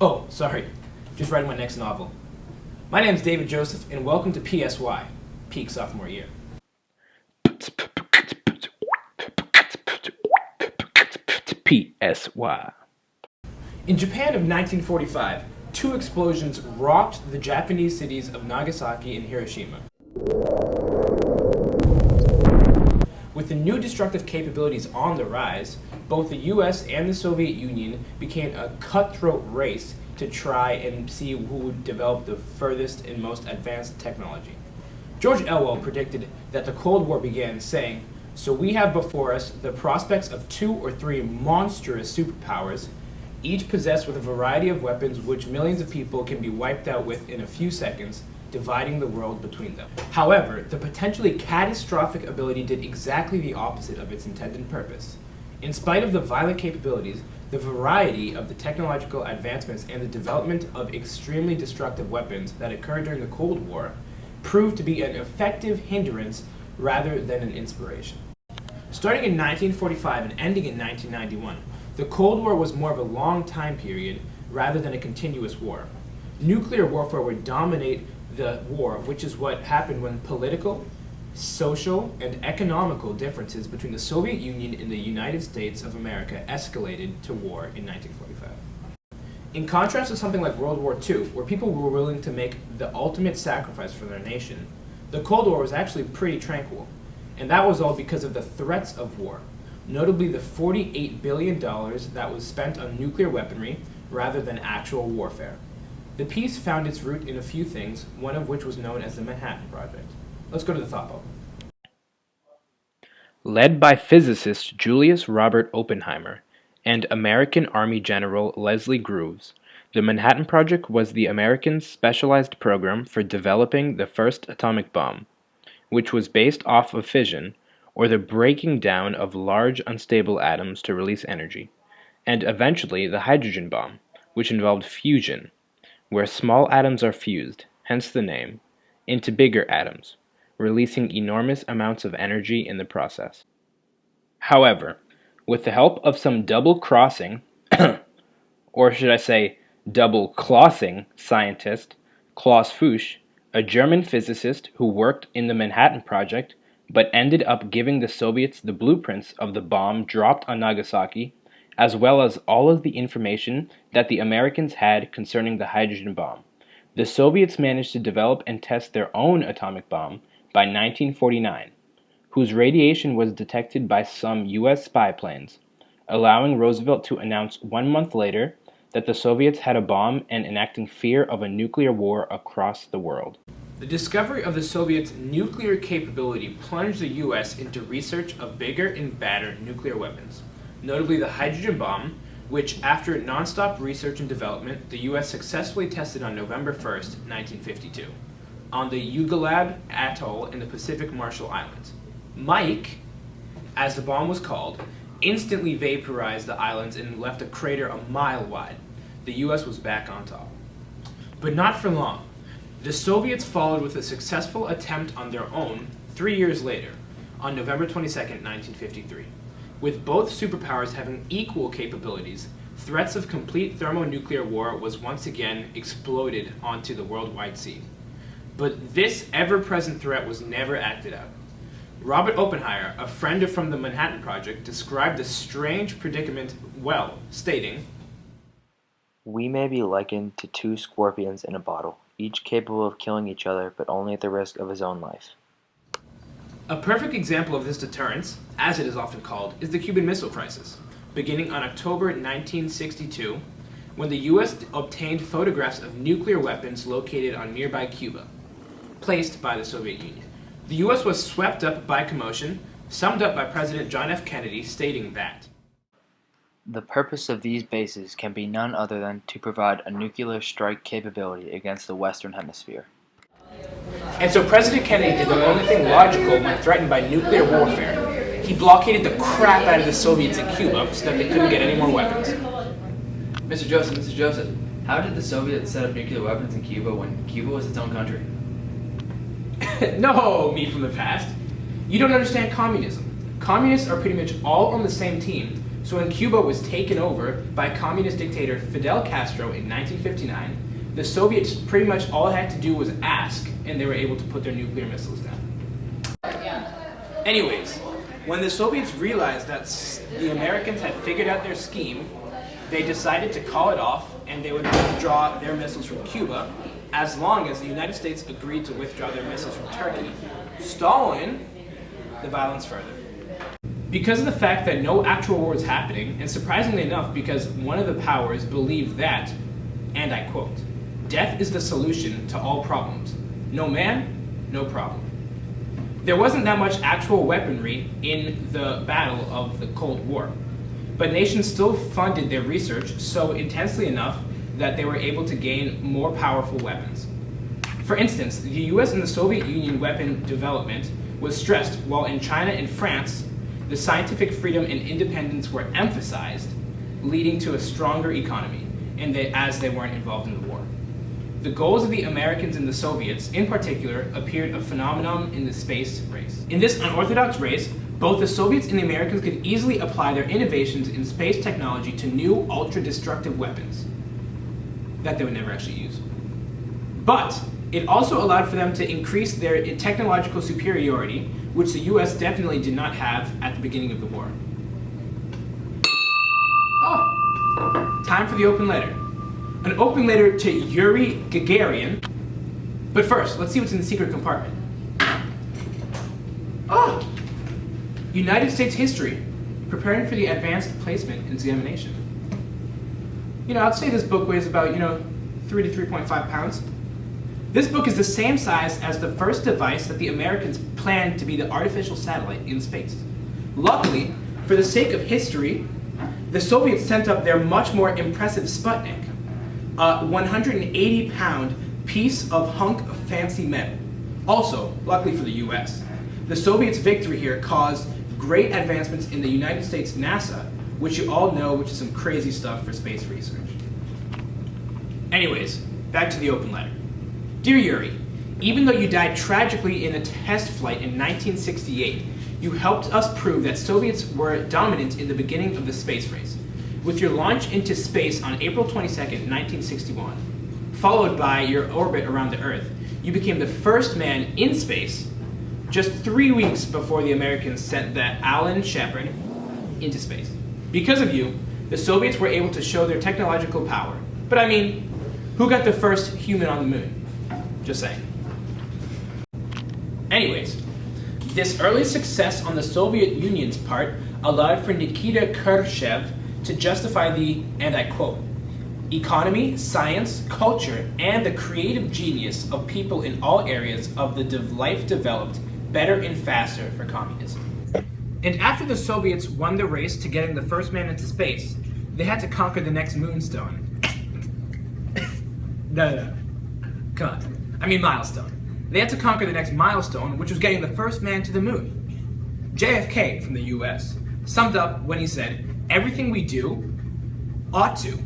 Oh, sorry. Just writing my next novel. My name's David Joseph, and welcome to PSY, Peak Sophomore Year. PSY. In Japan of 1945, two explosions rocked the Japanese cities of Nagasaki and Hiroshima. With the new destructive capabilities on the rise, both the US and the Soviet Union became a cutthroat race to try and see who would develop the furthest and most advanced technology. George Orwell predicted that the Cold War began, saying, "So we have before us the prospects of 2 or 3 monstrous superpowers, each possessed with a variety of weapons which millions of people can be wiped out with in a few seconds, dividing the world between them." However, the potentially catastrophic ability did exactly the opposite of its intended purpose. In spite of the violent capabilities, the variety of the technological advancements and the development of extremely destructive weapons that occurred during the Cold War proved to be an effective hindrance rather than an inspiration. Starting in 1945 and ending in 1991, the Cold War was more of a long time period rather than a continuous war. Nuclear warfare would dominate the war, which is what happened when political, social, and economical differences between the Soviet Union and the United States of America escalated to war in 1945. In contrast to something like World War II, where people were willing to make the ultimate sacrifice for their nation, the Cold War was actually pretty tranquil, and that was all because of the threats of war, notably the $48 billion that was spent on nuclear weaponry rather than actual warfare. The peace found its root in a few things, one of which was known as the Manhattan Project. Let's go to the thought bubble. Led by physicist Julius Robert Oppenheimer and American Army General Leslie Groves, the Manhattan Project was the Americans' specialized program for developing the first atomic bomb, which was based off of fission, or the breaking down of large unstable atoms to release energy, and eventually the hydrogen bomb, which involved fusion, where small atoms are fused, hence the name, into bigger atoms, releasing enormous amounts of energy in the process. However, with the help of some double-crossing, or should I say double-clossing scientist, Klaus Fuchs, a German physicist who worked in the Manhattan Project but ended up giving the Soviets the blueprints of the bomb dropped on Nagasaki, as well as all of the information that the Americans had concerning the hydrogen bomb. The Soviets managed to develop and test their own atomic bomb by 1949, whose radiation was detected by some U.S. spy planes, allowing Roosevelt to announce 1 month later that the Soviets had a bomb and enacting fear of a nuclear war across the world. The discovery of the Soviets' nuclear capability plunged the U.S. into research of bigger and badder nuclear weapons, notably the hydrogen bomb, which, after non-stop research and development, the U.S. successfully tested on November 1st, 1952, on the Ugulab Atoll in the Pacific Marshall Islands. Mike, as the bomb was called, instantly vaporized the islands and left a crater a mile wide. The U.S. was back on top. But not for long. The Soviets followed with a successful attempt on their own 3 years later, on November 22nd, 1953. With both superpowers having equal capabilities, threats of complete thermonuclear war was once again exploded onto the worldwide scene. But this ever-present threat was never acted out. Robert Oppenheimer, a friend from the Manhattan Project, described the strange predicament well, stating, "We may be likened to 2 scorpions in a bottle, each capable of killing each other, but only at the risk of his own life." A perfect example of this deterrence, as it is often called, is the Cuban Missile Crisis, beginning on October 1962, when the U.S. obtained photographs of nuclear weapons located on nearby Cuba, placed by the Soviet Union. The U.S. was swept up by commotion, summed up by President John F. Kennedy, stating that, "The purpose of these bases can be none other than to provide a nuclear strike capability against the Western Hemisphere." And so President Kennedy did the only thing logical when threatened by nuclear warfare. He blockaded the crap out of the Soviets in Cuba so that they couldn't get any more weapons. Mr. Joseph, how did the Soviets set up nuclear weapons in Cuba when Cuba was its own country? No, me from the past. You don't understand communism. Communists are pretty much all on the same team, So when Cuba was taken over by communist dictator Fidel Castro in 1959, the Soviets pretty much all they had to do was ask, and they were able to put their nuclear missiles down. Anyways, when the Soviets realized that the Americans had figured out their scheme, they decided to call it off, and they would withdraw their missiles from Cuba as long as the United States agreed to withdraw their missiles from Turkey, stalling the violence further. Because of the fact that no actual war was happening, and surprisingly enough, because one of the powers believed that, and I quote, "Death is the solution to all problems. No man, no problem." There wasn't that much actual weaponry in the battle of the Cold War, but nations still funded their research so intensely enough that they were able to gain more powerful weapons. For instance, the US and the Soviet Union weapon development was stressed, while in China and France, the scientific freedom and independence were emphasized, leading to a stronger economy, and as they weren't involved in the war. The goals of the Americans and the Soviets, in particular, appeared a phenomenon in the space race. In this unorthodox race, both the Soviets and the Americans could easily apply their innovations in space technology to new ultra-destructive weapons that they would never actually use. But it also allowed for them to increase their technological superiority, which the US definitely did not have at the beginning of the war. Oh, time for the open letter. An open letter to Yuri Gagarin. But first, let's see what's in the secret compartment. Oh! United States history, preparing for the advanced placement examination. I'd say this book weighs about, 3 to 3.5 pounds. This book is the same size as the first device that the Americans planned to be the artificial satellite in space. Luckily, for the sake of history, the Soviets sent up their much more impressive Sputnik, a 180-pound piece of hunk of fancy metal. Also, luckily for the US, the Soviets' victory here caused great advancements in the United States NASA, which you all know, which is some crazy stuff for space research. Anyways, back to the open letter. Dear Yuri, even though you died tragically in a test flight in 1968, you helped us prove that Soviets were dominant in the beginning of the space race. With your launch into space on April 22nd, 1961, followed by your orbit around the Earth, you became the first man in space just 3 weeks before the Americans sent the Alan Shepard into space. Because of you, the Soviets were able to show their technological power. But I mean, who got the first human on the moon? Just saying. Anyways, this early success on the Soviet Union's part allowed for Nikita Khrushchev to justify the, and I quote, economy, science, culture, and the creative genius of people in all areas of the life developed better and faster for communism. And after the Soviets won the race to getting the first man into space, they had to conquer the next moonstone. No. Come on. I mean milestone. They had to conquer the next milestone, which was getting the first man to the moon. JFK from the US summed up when he said, "Everything we do ought to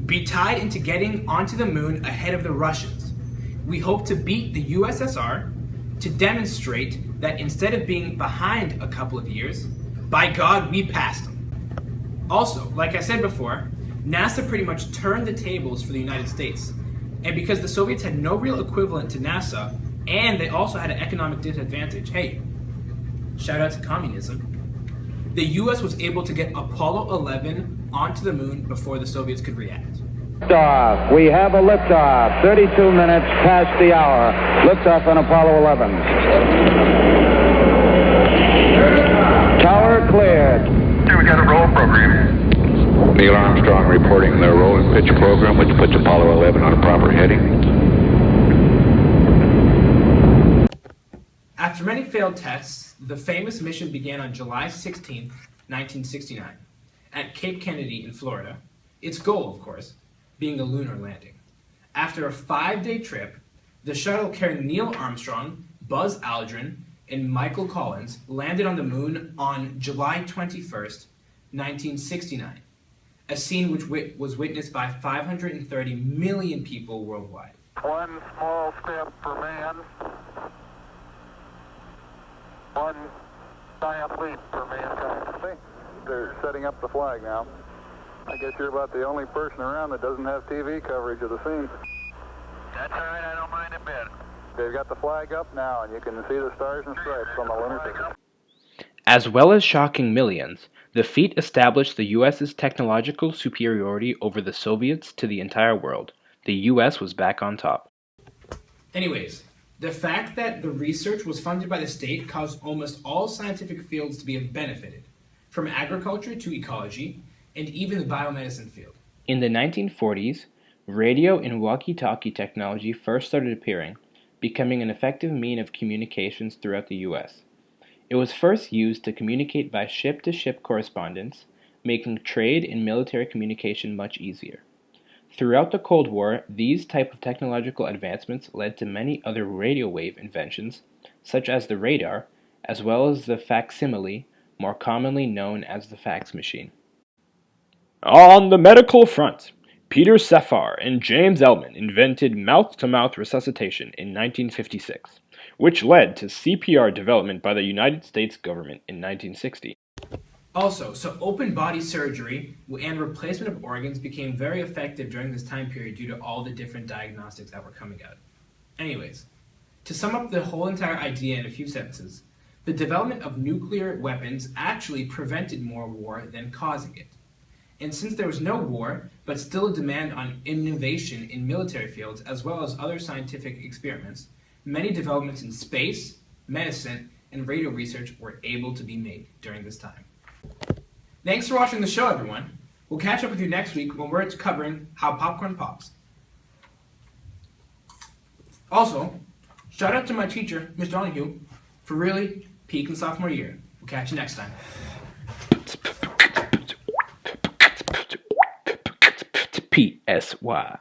be tied into getting onto the moon ahead of the Russians. We hope to beat the USSR to demonstrate that instead of being behind a couple of years, by God, we passed them." Also, like I said before, NASA pretty much turned the tables for the United States. And because the Soviets had no real equivalent to NASA, and they also had an economic disadvantage, hey, shout out to communism, the US was able to get Apollo 11 onto the moon before the Soviets could react. Liftoff. We have a liftoff. 32 minutes past the hour. Liftoff on Apollo 11. Tower cleared. Okay, we got a roll program. Neil Armstrong reporting the roll and pitch program, which puts Apollo 11 on a proper heading. After many failed tests, the famous mission began on July 16, 1969, at Cape Kennedy in Florida. Its goal, of course, being a lunar landing. After a 5-day trip, the shuttle carrying Neil Armstrong, Buzz Aldrin, and Michael Collins landed on the moon on July 21st, 1969, a scene which was witnessed by 530 million people worldwide. One small step for man, one giant leap for mankind. They're setting up the flag now. I guess you're about the only person around that doesn't have TV coverage of the scene. That's all right, I don't mind a bit. They've got the flag up now, and you can see the stars and stripes on the lunar surface. As well as shocking millions, the feat established the US's technological superiority over the Soviets to the entire world. The US was back on top. Anyways, the fact that the research was funded by the state caused almost all scientific fields to be benefited, from agriculture to ecology, and even the biomedicine field. In the 1940s, radio and walkie-talkie technology first started appearing, becoming an effective means of communications throughout the US. It was first used to communicate by ship-to-ship correspondence, making trade and military communication much easier. Throughout the Cold War, these type of technological advancements led to many other radio wave inventions, such as the radar, as well as the facsimile, more commonly known as the fax machine. On the medical front, Peter Safar and James Ellman invented mouth-to-mouth resuscitation in 1956, which led to CPR development by the United States government in 1960. Also, so open body surgery and replacement of organs became very effective during this time period due to all the different diagnostics that were coming out. Anyways, to sum up the whole entire idea in a few sentences, the development of nuclear weapons actually prevented more war than causing it. And since there was no war, but still a demand on innovation in military fields as well as other scientific experiments, many developments in space, medicine, and radio research were able to be made during this time. Thanks for watching the show, everyone. We'll catch up with you next week when we're covering how popcorn pops. Also, shout out to my teacher, Mr. Donahue, for really peaking sophomore year. We'll catch you next time. PSY.